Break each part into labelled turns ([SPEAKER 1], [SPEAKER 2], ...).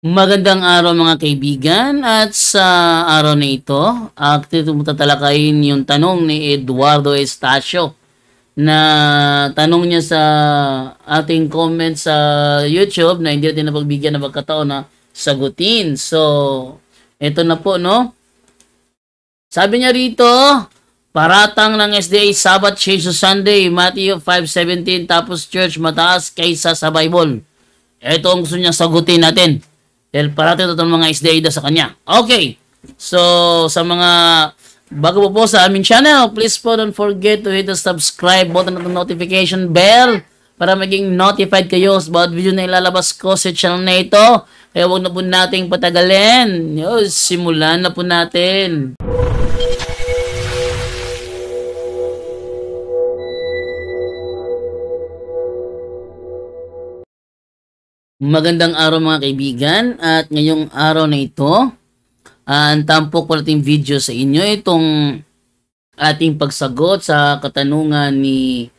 [SPEAKER 1] Magandang araw mga kaibigan at sa araw na ito, tatalakayin yung tanong ni Eduardo Estacio na tanong niya sa ating comment sa YouTube na hindi natin napagbigyan ng pagkataon na sagutin. So, ito na po, no? Sabi niya rito, paratang ng SDA Sabbath change to Sunday, Matthew 5:17, tapos church mataas kaysa sa Bible. Ito ang gusto niya sagutin natin. Dahil parating ito mga SDA sa kanya. Okay. So, sa mga bago po sa aming channel, please po don't forget to hit the subscribe button at the notification bell para maging notified kayo sa bawat video na ilalabas ko sa channel na ito. Kaya huwag na po nating patagalin. Simulan na po natin. Magandang araw mga kaibigan at ngayong araw na ito, ang tampok po nating video sa inyo itong ating pagsagot sa katanungan ni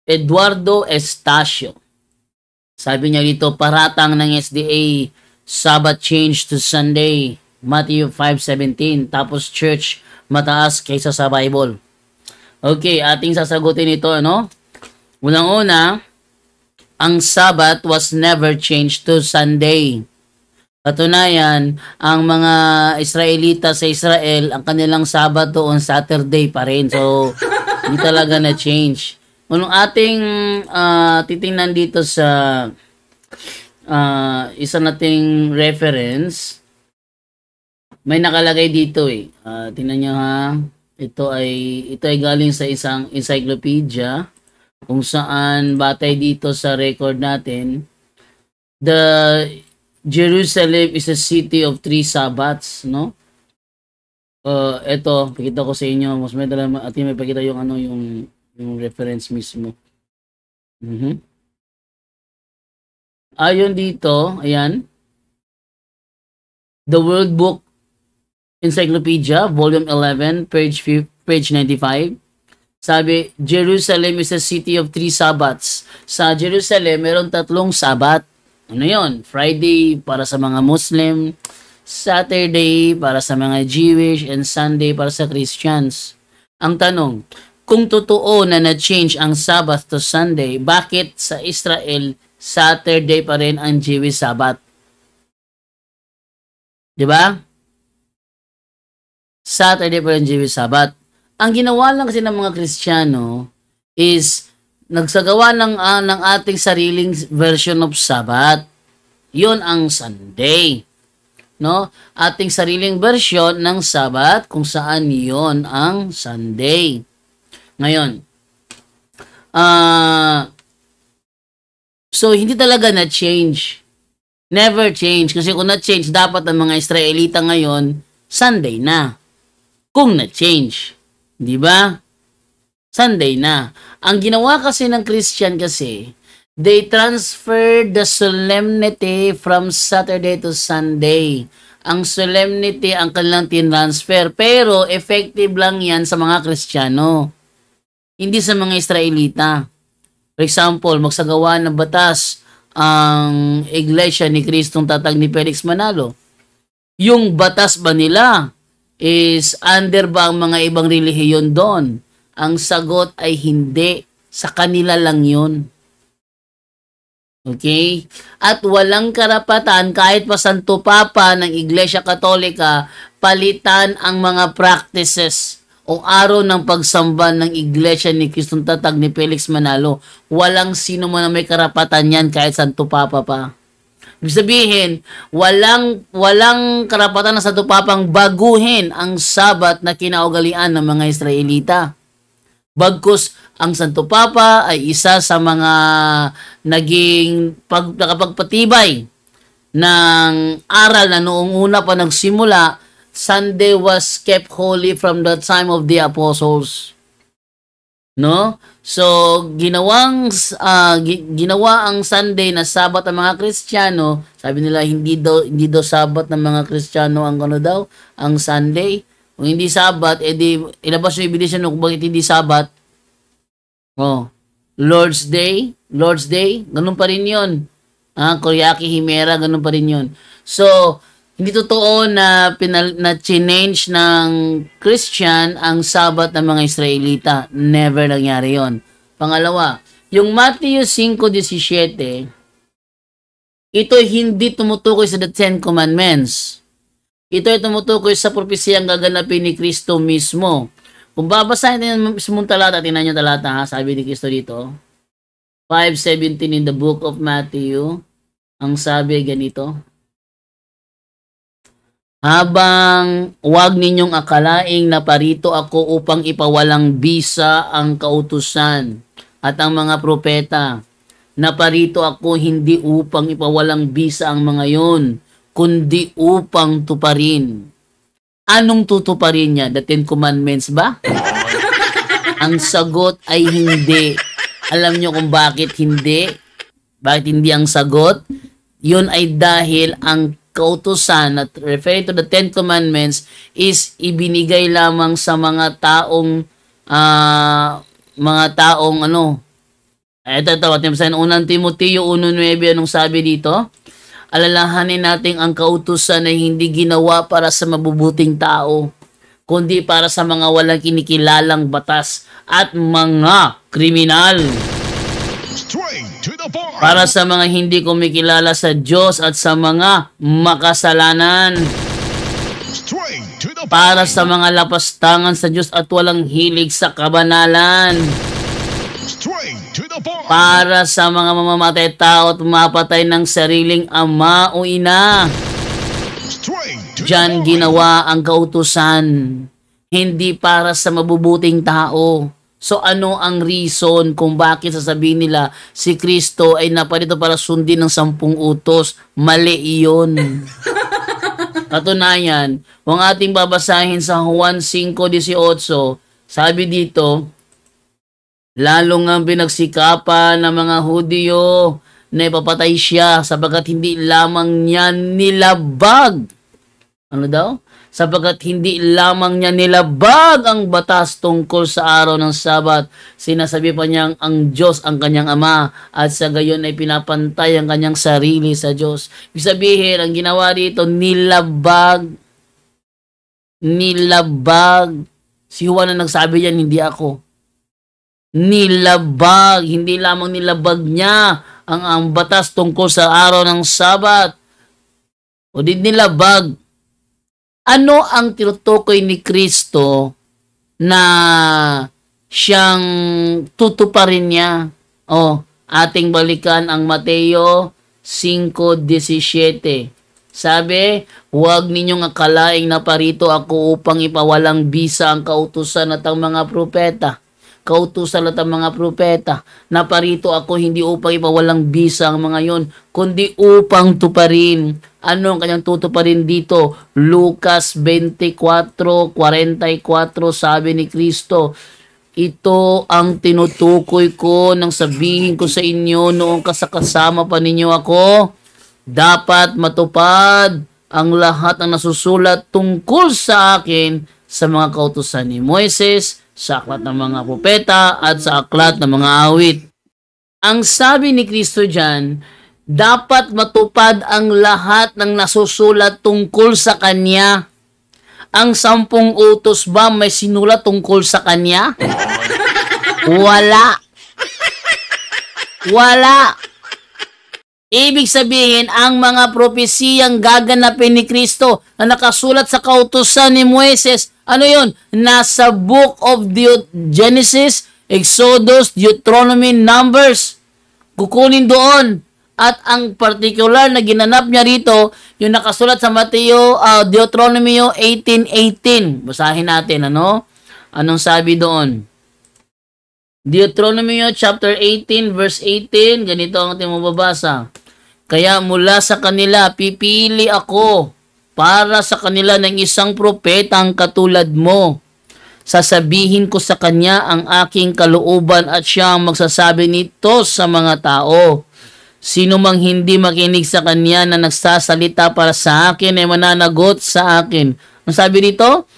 [SPEAKER 1] Eduardo Estacio. Sabi niya dito, paratang ng SDA Sabbath change to Sunday, Matthew 5:17, tapos church mataas kaysa sa Bible. Okay, ating sasagutin ito, ano? Unang-una, ang Sabbath was never changed to Sunday. Katunayan, ang mga Israelita sa Israel, ang kanilang Sabbath doon Saturday pa rin. So, hindi talaga na-change. Unang ating titingnan dito sa isa nating reference, may nakalagay dito eh. Tingnan nyo ha. Ito ay galing sa isang encyclopedia kung saan batay dito sa record natin, the Jerusalem is a city of 3 Sabbaths, no? Ito, pakita ko sa inyo, mas may dala at may pakita yung ano yung reference mismo. Ayon dito, ayan. The World Book Encyclopedia, volume 11, page 95. Sabi, Jerusalem is a city of 3 Sabbaths. Sa Jerusalem, meron 3 Sabbath. Ano yon? Friday para sa mga Muslim, Saturday para sa mga Jewish, and Sunday para sa Christians. Ang tanong, kung totoo na na-change ang Sabbath to Sunday, bakit sa Israel, Saturday pa rin ang Jewish Sabbath? Diba? Saturday pa rin ang Jewish Sabbath. Ang ginawa lang kasi ng mga Kristiyano is nagsagawa ng ating sariling version of Sabbath. 'Yon ang Sunday. No? Ating sariling version ng Sabbath kung saan 'yon ang Sunday. Ngayon, so hindi talaga na-change. Never change. Kasi kung na-change, dapat ang mga Israelita ngayon, Sunday na. Kung na-change. Di ba? Sunday na. Ang ginawa kasi ng Christian kasi, they transferred the solemnity from Saturday to Sunday. Ang solemnity ang kanilang tinransfer. Pero effective lang yan sa mga Kristiyano. Hindi sa mga Israelita. For example, magsagawa ng batas ang Iglesia ni Kristong Tatag ni Felix Manalo. Yung batas ba nila is under ba ang mga ibang relihiyon doon? Ang sagot ay hindi. Sa kanila lang yun. Okay? At walang karapatan kahit pa Santo Papa ng Iglesia Katolika palitan ang mga practices o araw ng pagsamba ng Iglesia ni Kristong Tatag ni Felix Manalo. Walang sino man na may karapatan yan kahit Santo Papa pa. Ibig sabihin, walang karapatan na Santo Papang baguhin ang Sabat na kinaugalian ng mga Israelita. Bagkus, ang Santo Papa ay isa sa mga naging nakapagpatibay ng aral na noong una pa nagsimula, Sunday was kept holy from the time of the apostles. No? So, ginawa ang Sunday na Sabat ng mga Kristiyano. Sabi nila hindi daw Sabat ng mga Kristiyano ang ang Sunday. Kung hindi Sabat, edi ilabas yung ebidensya kung bakit hindi Sabat. Oh, Lord's Day, ganun pa rin 'yon. Kuryaki Himera, ganun pa rin yun. So, hindi totoo na change ng Christian ang Sabat ng mga Israelita. Never nangyari yon. Pangalawa, yung Matthew 5:17, ito hindi tumutukoy sa the Ten Commandments. Ito ay tumutukoy sa propesiyang gaganapin ni Kristo mismo. Kung babasahin natin yung mismong talata, tingnan nyo talata ha, sabi ni Kristo dito. 5:17 in the book of Matthew, ang sabi ganito, habang huwag ninyong akalaing naparito ako upang ipawalang bisa ang kautusan at ang mga propeta. Naparito ako hindi upang ipawalang bisa ang mga yon, kundi upang tuparin. Anong tutuparin niya? The Ten Commandments ba? Ang sagot ay hindi. Alam niyo kung bakit hindi? Bakit hindi ang sagot? Yun ay dahil ang kautusan at referring to the Ten Commandments is ibinigay lamang sa mga taong unang Timoteo 1:9, anong sabi dito? Alalahanin natin ang kautusan ay hindi ginawa para sa mabubuting tao, kundi para sa mga walang kinikilalang batas at mga kriminal. Para sa mga hindi kumikilala sa Diyos at sa mga makasalanan. Para sa mga lapastangan sa Diyos at walang hilig sa kabanalan. Para sa mga mamamatay tao at mapatay ng sariling ama o ina. Diyan ginawa ang kautusan, hindi para sa mabubuting tao. So ano ang reason kung bakit sasabihin nila si Kristo ay naparito para sundin ng 10 utos? Mali iyon. Katunayan, kung ating babasahin sa Juan 5:18, sabi dito, lalo nga pinagsikapan ng mga Hudyo na ipapatay siya sapagkat hindi lamang niya nilabag. Ano daw? Sapagkat hindi lamang niya nilabag ang batas tungkol sa araw ng Sabat. Sinasabi pa niyang ang Diyos ang kanyang Ama at sa gayon ay pinapantay ang kanyang sarili sa Diyos. Ibig sabihin, ang ginawa dito, nilabag. Nilabag. Si Juan na nagsabi yan, hindi ako. Nilabag. Hindi lamang nilabag niya ang batas tungkol sa araw ng Sabat. O di nilabag. Ano ang tinutukoy ni Kristo na siyang tutuparin niya? Ating balikan ang Mateo 5:17. Sabi, huwag ninyong akalaing naparito ako upang ipawalang bisa ang kautusan at ang mga propeta. Kautusan at ang mga propeta. Naparito ako hindi upang ipawalang bisa ang mga yon, kundi upang tuparin. Ano ang kanyang tutuparin dito? Lucas 24:44, sabi ni Kristo, ito ang tinutukoy ko nang sabihin ko sa inyo noong kasama pa ninyo ako. Dapat matupad ang lahat ng nasusulat tungkol sa akin sa mga kautusan ni Moises, sa aklat ng mga propeta at sa aklat ng mga awit. Ang sabi ni Kristo dyan, dapat matupad ang lahat ng nasusulat tungkol sa Kanya. Ang 10 utos ba may sinulat tungkol sa Kanya? Wala. Wala. Ibig sabihin, ang mga propesiyang gaganapin ni Kristo na nakasulat sa kautusan ni Moises, ano yun? Nasa book of Genesis, Exodus, Deuteronomy, Numbers. Kukunin doon. At ang particular na ginanap niya rito, yung nakasulat sa Mateo, Deuteronomy 18:18. Basahin natin, ano? Anong sabi doon? Deuteronomy chapter 18, verse 18, ganito ang ating mababasa. Kaya mula sa kanila, pipili ako para sa kanila ng isang propetang katulad mo. Sasabihin ko sa kanya ang aking kalooban at siya ang magsasabi nito sa mga tao. Sino mang hindi makinig sa kanya na nagsasalita para sa akin ay mananagot sa akin. Ang sabi dito,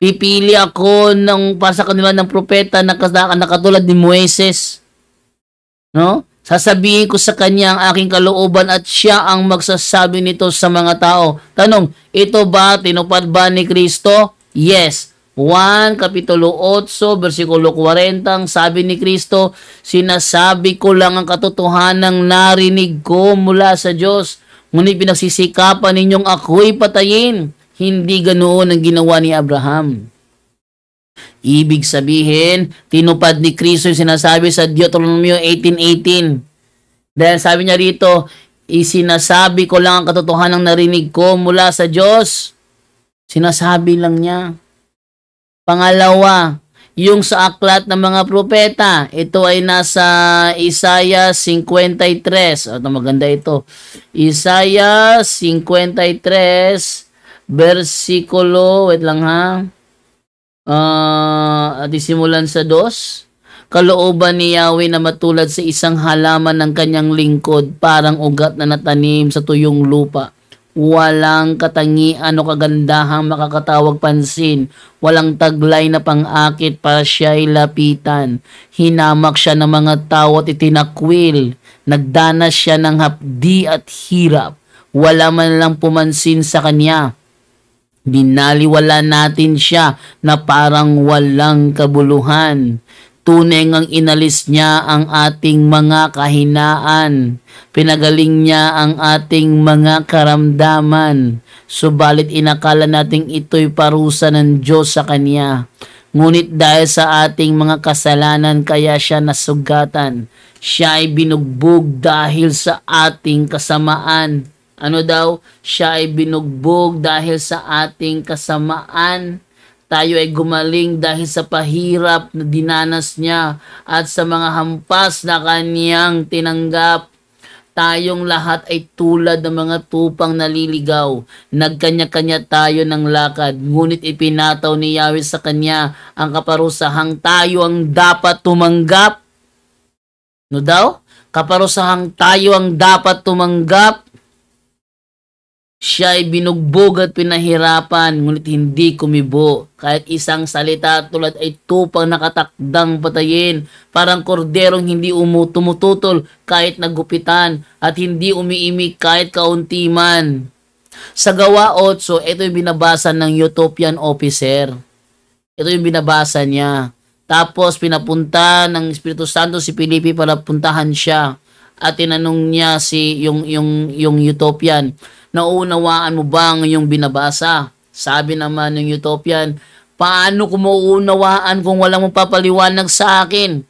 [SPEAKER 1] pipili ako para sa kanila ng propeta na katulad ni Moises. No? Sasabihin ko sa kanya ang aking kalooban at siya ang magsasabi nito sa mga tao. Tanong, ito ba tinupad ba ni Kristo? Yes. 1 Kapitulo 8, versikulo 40, sabi ni Kristo, sinasabi ko lang ang katotohanang narinig ko mula sa Diyos. Ngunit pinagsisikapan ninyong ako'y patayin. Hindi ganoon ang ginawa ni Abraham. Ibig sabihin, tinupad ni Kristo yung sinasabi sa Deuteronomio 18:18. Dahil sabi niya rito, isinasabi ko lang ang katotohanang narinig ko mula sa Diyos. Sinasabi lang niya. Pangalawa, yung sa aklat ng mga propeta, ito ay nasa Isaiah 53. Ito maganda ito. Isaiah 53, versikulo, wait lang ha. At isimulan sa 2. Kalooban ni Yahweh na matulad sa isang halaman ng kanyang lingkod, parang ugat na natanim sa tuyong lupa. Walang katangian o kagandahang makakatawag pansin. Walang taglay na pang-akit para siya'y lapitan. Hinamak siya ng mga tao at itinakwil. Nagdanas siya ng hapdi at hirap. Wala man lang pumansin sa kanya. Binaliwala natin siya na parang walang kabuluhan. Tunay ngang inalis niya ang ating mga kahinaan. Pinagaling niya ang ating mga karamdaman. Subalit inakala nating ito'y parusa ng Diyos sa Kanya. Ngunit dahil sa ating mga kasalanan kaya siya nasugatan. Siya ay binugbog dahil sa ating kasamaan. Ano daw? Siya ay binugbog dahil sa ating kasamaan. Tayo ay gumaling dahil sa pahirap na dinanas niya at sa mga hampas na kaniyang tinanggap. Tayong lahat ay tulad ng mga tupang naliligaw. Nagkanya-kanya tayo ng lakad, ngunit ipinataw ni Yahweh sa kanya ang kaparusahang tayo ang dapat tumanggap. No daw? Kaparusahang tayo ang dapat tumanggap. Siya ay binugbog at pinahirapan, ngunit hindi kumibo. Kahit isang salita tulad ay tupang nakatakdang patayin, parang korderong hindi tumututol kahit nagupitan, at hindi umiimik kahit kaunti man. Sa Gawa 8, ito yung binabasa ng Ethiopian officer. Ito yung binabasa niya. Tapos pinapunta ng Espiritu Santo si Felipe para puntahan siya. At tinanong niya yung Ethiopian, naunawaan mo ba ang iyong binabasa? Sabi naman ng Ethiopian, paano ko mauunawaan kung walang magpapaliwanag sa akin?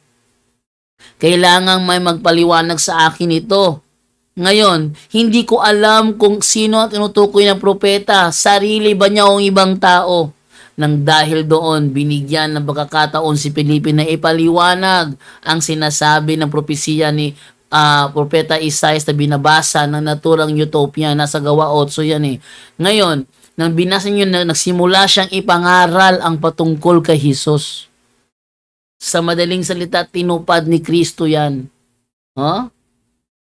[SPEAKER 1] Kailangang may magpaliwanag sa akin ito. Ngayon, hindi ko alam kung sino ang tinutukoy ng propeta, sarili ba niya o ibang tao. Nang dahil doon, binigyan ng pagkakataon si Felipe na ipaliwanag ang sinasabi ng propesiya ni Propeta Isaiah na binabasa ng naturang Utopia. Nasa Gawa 8 yan eh. Ngayon, nang binasa nyo, nagsimula siyang ipangaral ang patungkol kay Jesus. Sa madaling salita, tinupad ni Kristo yan.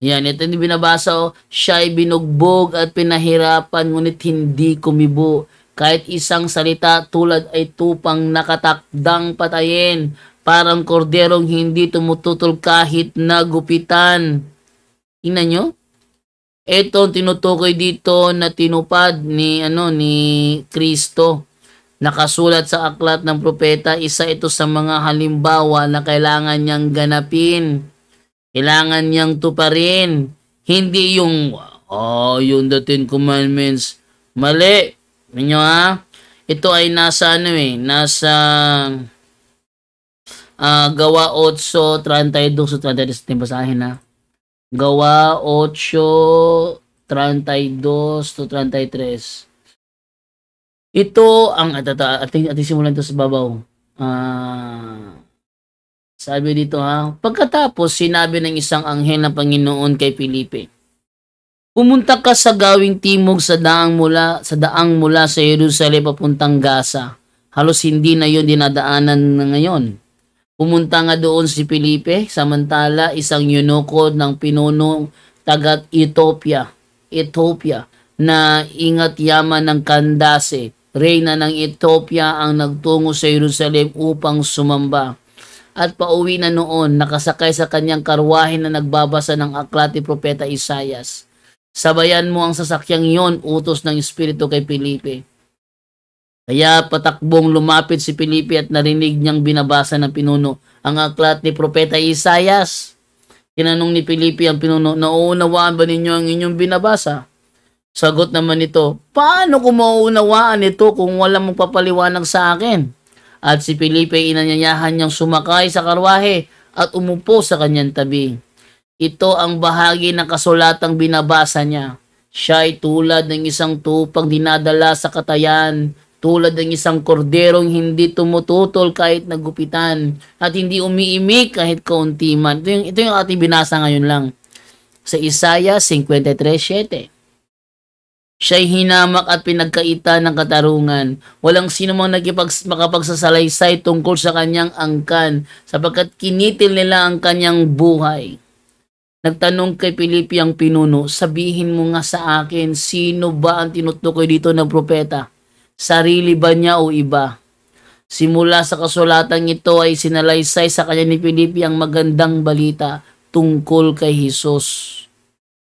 [SPEAKER 1] Yan, ito yung binabasa, siya ay binugbog at pinahirapan, ngunit hindi kumibo. Kahit isang salita tulad ay tupang nakatakdang patayin, parang korderong hindi tumututol kahit nagupitan. Tingnan nyo? Ito tinutukoy dito na tinupad ni Kristo. Nakasulat sa aklat ng propeta, isa ito sa mga halimbawa na kailangan niyang ganapin. Kailangan niyang tuparin. Hindi yung yung the 10 Commandments. Mali. Ninyo Ito ay nasa Gawa 8:32 to 33 yung basahin na. Gawa 8:32 to 33. Ito ang ating simulan to sa babaw. Sabi dito pagkatapos sinabi ng isang anghel ng Panginoon kay Felipe, pumunta ka sa gawing timog sa daang mula sa Jerusalem papuntang Gaza. Halos hindi na yon dinadaanan na ngayon. Pumunta nga doon si Felipe, samantala isang eunuko ng pinunong taga Ethiopia na ingat yaman ng Candace, reyna ng Ethiopia, ang nagtungo sa Jerusalem upang sumamba. at pauwi na noon, nakasakay sa kanyang karwahe na nagbabasa ng aklat ni Propeta Isayas. Sabayan mo ang sasakyang iyon, utos ng Espiritu kay Felipe. Kaya patakbong lumapit si Felipe at narinig niyang binabasa ng pinuno ang aklat ni Propeta Isayas. Tinanong ni Felipe ang pinuno, nauunawaan ba ninyo ang inyong binabasa? Sagot naman nito, paano ko mauunawaan ito kung walang magpapaliwanag sa akin? At si Felipe inanyayahan niyang sumakay sa karwahe at umupo sa kanyang tabi. Ito ang bahagi ng kasulatang binabasa niya. Siya ay tulad ng isang tupang dinadala sa katayan, tulad ng isang korderong hindi tumututol kahit nagupitan, at hindi umiimik kahit kaunti man. Ito yung ating binasa ngayon lang. Sa Isaiah 53:7. Siya'y hinamak at pinagkaita ng katarungan. Walang sino mang makapagsasalaysay tungkol sa kanyang angkan, sapagkat kinitil nila ang kanyang buhay. Nagtanong kay Felipe ang pinuno, sabihin mo nga sa akin, sino ba ang tinutukoy dito ng propeta? Sarili ba niya o iba? Simula sa kasulatang ito ay sinalaysay sa kanya ni Felipe ang magandang balita tungkol kay Jesus.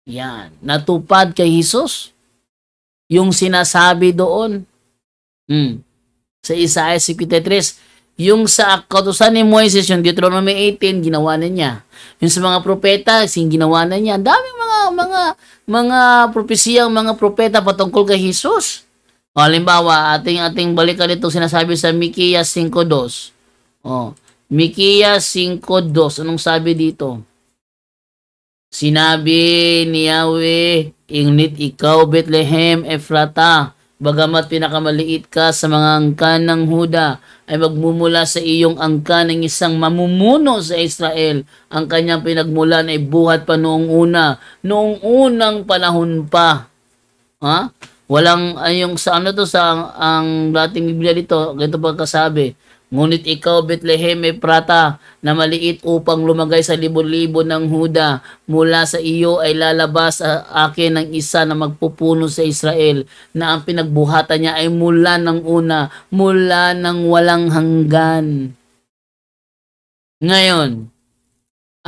[SPEAKER 1] Yan, natupad kay Jesus. Yung sinasabi doon, sa Isaiah 53, yung sa kautusan ni Moises, yung Deuteronomy 18, ginawa na niya. Yung sa mga propeta, ginawa na niya. Ang daming mga propesiyang mga propeta patungkol kay Jesus. O, halimbawa, ating balikan ito sinasabi sa Micaiah 5:2. O, Micaiah 5:2, anong sabi dito? Sinabi ni Yahweh, ingnit ikaw, Bethlehem, Ephrata, bagamat pinakamaliit ka sa mga angkan ng Huda, ay magmumula sa iyong angkan ng isang mamumuno sa Israel. Ang kanyang pinagmulan ay buhat pa noong noong unang panahon pa. Ha? Walang, yung sa ano to, sa ang dating Biblia dito, ganito pagkasabi, ngunit ikaw, Bethlehem, Ephrata, na maliit upang lumagay sa libo-libo ng Huda, mula sa iyo ay lalabas akin ng isa na magpupuno sa Israel, na ang pinagbuhatan niya ay mula ng una, mula ng walang hanggan. Ngayon,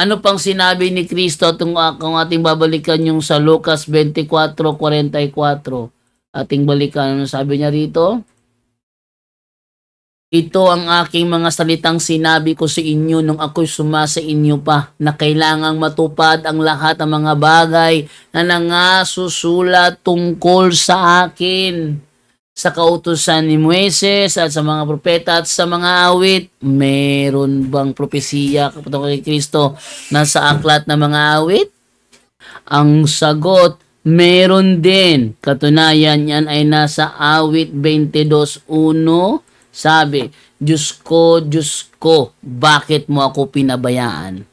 [SPEAKER 1] ano pang sinabi ni Kristo kung ating babalikan yung sa Lucas 24:44? Ating balikan, ano sabi niya rito? Ito ang aking mga salitang sinabi ko sa inyo nung ako'y sumasa inyo pa, na kailangang matupad ang lahat ng mga bagay na nangasusulat tungkol sa akin. Sa kautusan ni Moises at sa mga propeta at sa mga awit, meron bang propesiya patungkol kay Kristo na sa aklat ng mga awit? Ang sagot, meron din. Katunayan yan ay nasa awit 22:1. Sabi, Diyos ko, bakit mo ako pinabayaan?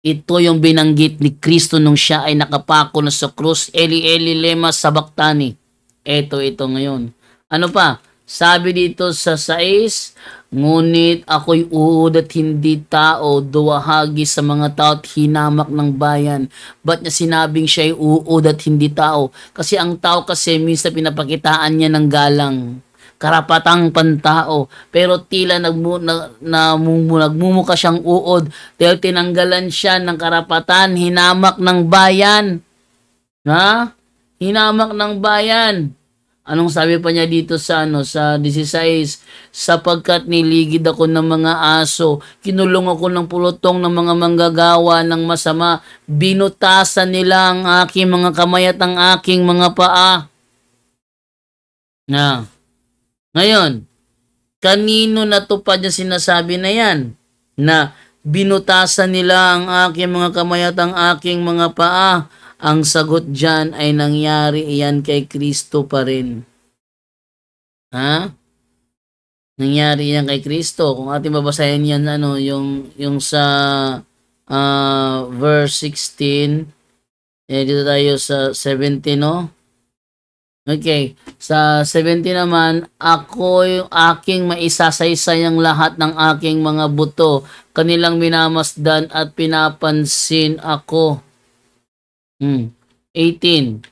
[SPEAKER 1] Ito yung binanggit ni Kristo nung siya ay nakapako na sa krus, Eli Eli lema sabachthani. Ito ngayon. Ano pa? Sabi dito sa 6, ngunit ako'y uod at hindi tao, duwahagi sa mga tao at hinamak ng bayan. Ba't niya sinabing siya ay uod at hindi tao? Kasi ang tao kasi minsan pinapakitaan niya ng galang, karapatang pantao, pero tila nagmumukha siyang uod dahil tinanggalan siya ng karapatan, hinamak ng bayan. Ha? Hinamak ng bayan. Anong sabi pa niya dito sa sa 16, sapagkat niligid ako ng mga aso, kinulong ako ng pulutong ng mga manggagawa ng masama, binutasan nila ang aking mga kamay at ang aking mga paa. Na. Ngayon, kanino natupad yung sinasabi na yan? Na binutasan nila ang aking mga kamay at ang aking mga paa. Ang sagot dyan ay nangyari iyan kay Kristo pa rin. Ha? Nangyari iyan kay Kristo. Kung ating babasahin yan, yung sa verse 16, dito tayo sa 17, no? Okay, sa 70 naman, ako yung aking maisasaysay ang lahat ng aking mga buto, kanilang minamasdan at pinapansin ako. 18,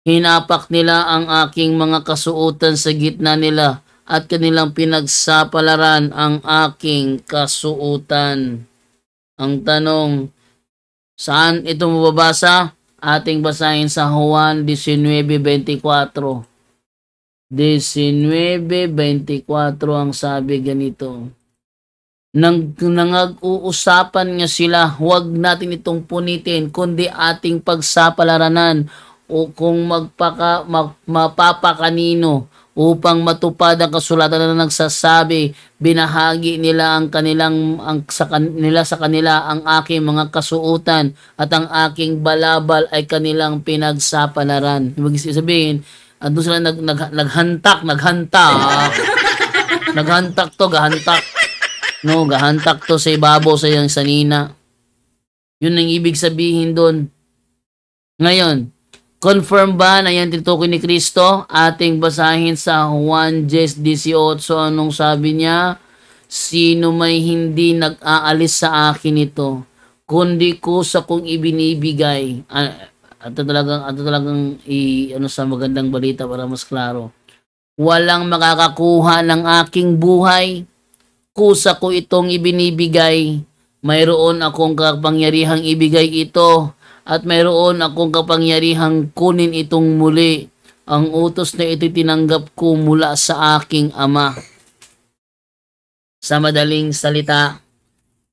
[SPEAKER 1] hinapak nila ang aking mga kasuotan sa gitna nila, at kanilang pinagsapalaran ang aking kasuotan. Ang tanong, saan ito mababasa? Ating basahin sa Juan 19:24. 19:24 ang sabi ganito. Nang-uusapan nga sila, huwag natin itong punitin, kundi ating pagsapalaranan o kung mapapakanino upang matupad ang kasulatan na nagsasabi, binahagi nila sa kanila ang aking mga kasuotan at ang aking balabal ay kanilang pinagsapalaran. Ibig sabihin, doon sila naghantak. Naghantak to, gahantak. No, gahantak to sa ibabaw sa iyang sanina. Yun ang ibig sabihin doon. Ngayon, confirm ba na yan tinutukoy ni Kristo? Ating basahin sa Juan 10:18. Anong sabi niya? Sino may hindi nag-aalis sa akin ito, kundi ko sa kong ibinibigay. Ito talagang sa magandang balita para mas klaro. Walang makakakuha ng aking buhay. Kusa ko itong ibinibigay. Mayroon akong kapangyarihang ibigay ito at mayroon akong kapangyarihang kunin itong muli. Ang utos na ito tinanggap ko mula sa aking Ama. Sa madaling salita,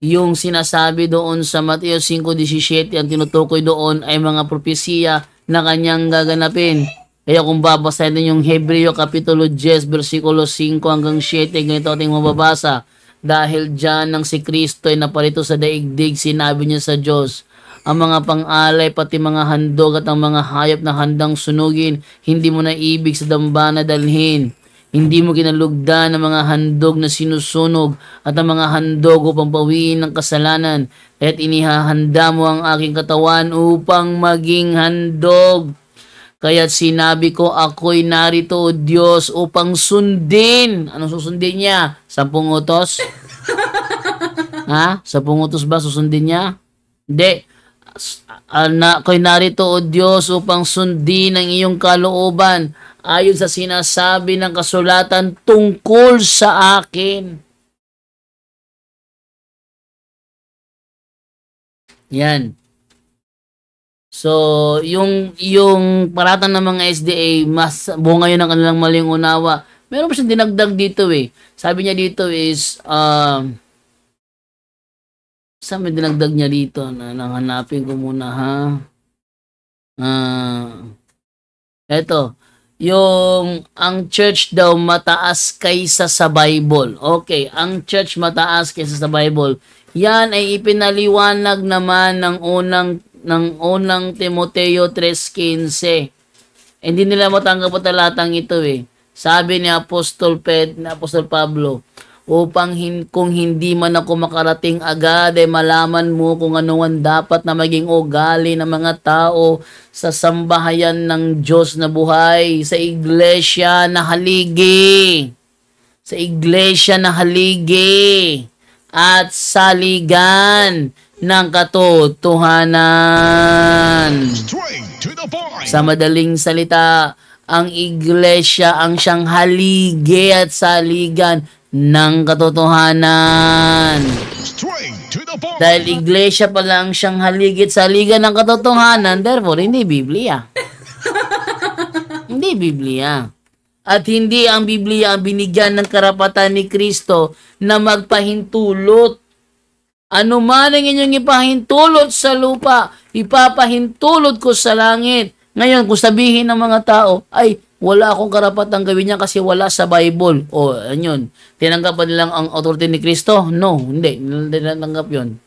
[SPEAKER 1] yung sinasabi doon sa Mateo 5:17, ang tinutukoy doon ay mga propesiya na kanyang gaganapin. Kaya kung babasahin din yung Hebreo Kapitulo 10, versikulo 5 hanggang 7, ganito ating mababasa. Dahil dyan nang si Kristo ay naparito sa daigdig, sinabi niya sa Diyos, ang mga pang-alay, pati mga handog at ang mga hayop na handang sunugin, hindi mo na ibig sa dambana dalhin. Hindi mo kinalugdan ang mga handog na sinusunog at ang mga handog upang pawiin ng kasalanan. Kaya't inihahanda mo ang aking katawan upang maging handog. Kaya't sinabi ko, ako'y narito, O Diyos, upang sundin. Anong susundin niya? 10 utos? Ha? 10 utos ba susundin niya? Hindi. Ako'y narito, O Diyos, upang sundin ang iyong kalooban ayon sa sinasabi ng kasulatan tungkol sa akin. Yan. So, yung paratang ng mga SDA, mas buo ngayon ang kanilang maling unawa. Meron pa siyang dinagdag dito eh. Sabi niya dito is, saan may dinagdag niya dito? Hanapin ko muna ha. Eto, ang church daw mataas kaysa sa Bible. Okay, ang church mataas kaysa sa Bible. Yan ay ipinaliwanag naman ng unang Timoteo 3:15. Hindi nila matanggap ang talatang ito eh. Sabi ni Apostol Pablo, kung hindi man ako makarating agad ay malaman mo kung ano ang dapat na maging ugali ng mga tao sa sambahayan ng Diyos na buhay, sa iglesia na haligi. Sa iglesia na haligi at saligan ng katotohanan. Sa madaling salita, ang iglesia ang siyang haligi at saligan ng katotohanan. Dahil iglesia pa lang siyang haligi at saligan ng katotohanan, therefore hindi Biblia. Hindi Biblia. At hindi ang Biblia ang binigyan ng karapatan ni Kristo na magpahintulot. Ano man ang inyong ipahintulot sa lupa, ipapahintulot ko sa langit. Ngayon, kung sabihin ng mga tao, ay, wala akong karapatang gawin niya kasi wala sa Bible. O, yun. Tinanggap ba nilang ang authority ni Kristo? No, hindi. Hindi tinanggap yun.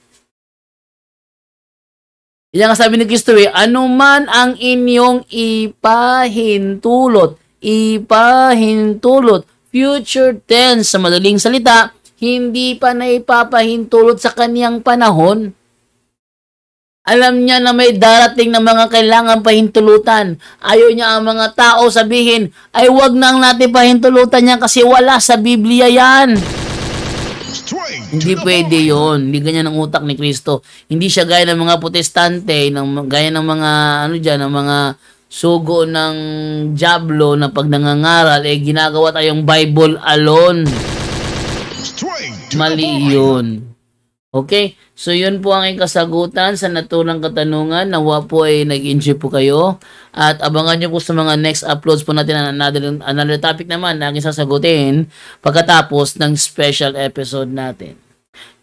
[SPEAKER 1] Yan ang sabi ni Kristo ano man ang inyong ipahintulot, future tense, sa madaling salita, hindi pa na ipapahintulot sa kaniyang panahon. Alam niya na may darating na mga kailangan pahintulutan. Ayaw niya ang mga tao sabihin, ay wag nang natin pahintulutan yan kasi wala sa Biblia yan. Hindi pwede yon. Hindi ganyan ang utak ni Kristo. Hindi siya gaya ng mga protestante, gaya ng mga, ng mga sugo ng Diablo na pag nangangaral, ginagawa tayong Bible alone. Mali yun. Okay? So, yun po ang aking kasagutan sa naturang katanungan. Nawa po ay nag-enjoy po kayo. At abangan nyo po sa mga next uploads po natin another topic naman na aking sasagutin pagkatapos ng special episode natin.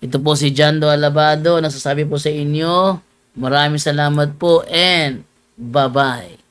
[SPEAKER 1] Ito po si Jando Alabado. Nasasabi po sa inyo, maraming salamat po and bye-bye.